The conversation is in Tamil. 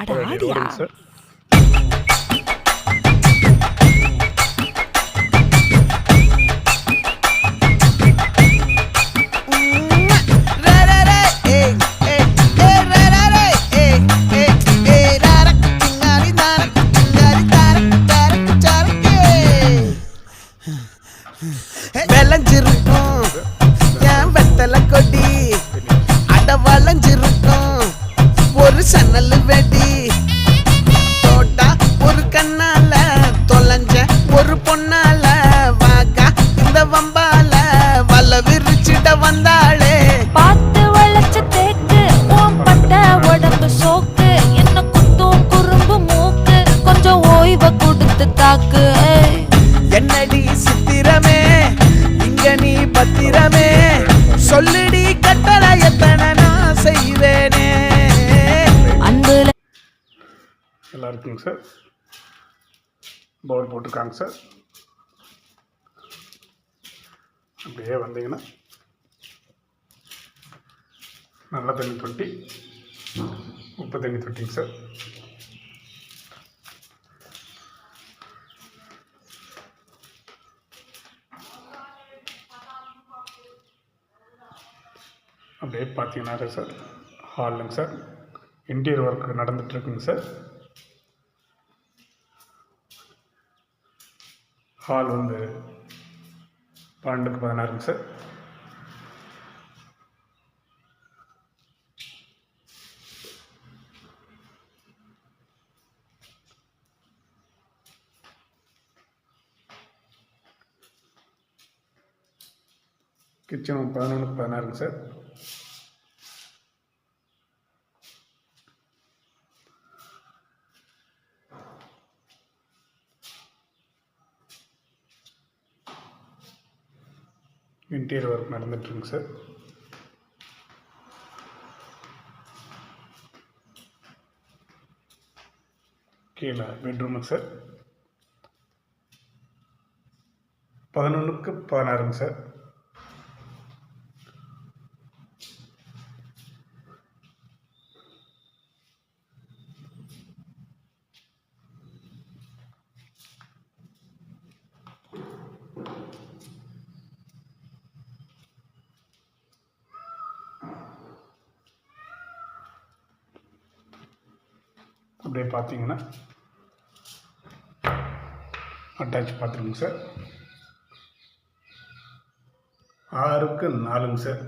அட 30 அடி ஆடியா ரோடுங்க சார். விளைஞ்சிருக்கும் என் வெத்தலை கொடி அட வளைஞ்சிருக்கும் ஒரு சன்னல் வெடி தோட்டா ஒரு கண்ணால தொலைஞ்ச ஒரு பொண்ணால வாக்கா இந்த வம்பால வல விரிச்சிட வந்தாளே பார்த்து வளைச்ச தேக்கு ஓம் பட்ட உடம்பு சோக்கு என்ன குத்தும் குறும்பு மூக்கு கொஞ்சம் ஓய்வை கொடுத்து தாக்கு என்னடி சித்திரமே இங்க நீ பத்திரமே சொல்லுடி கட்டளை எத்தனை நான் செய்வேனே அன்புல எல்லாம் இருக்குங்க சார். பவுல் போட்டிருக்காங்க சார். அப்படியே வந்தீங்கன்னா நல்ல தண்ணி தொட்டி, உப்பு தண்ணி தொட்டிங்க சார். அப்படியே பார்த்தீங்கன்னா சார் ஹாலுங்க சார். இன்டீரியர் ஒர்க் நடந்துகிட்ருக்குங்க சார். ஹால் வந்து 12க்கு 16ங்க சார். கிச்சன் 11க்கு 16ங்க சார். இன்டீரியர் ஒர்க் நடந்துட்டுருங்க சார். கீழே பெட்ரூமுங்க சார். 11க்கு 16ங்க சார். அப்படியே பார்த்தீங்கன்னா அட்டாச் பாத்ரூமுங்க சார். 6க்கு 4ங்க சார்.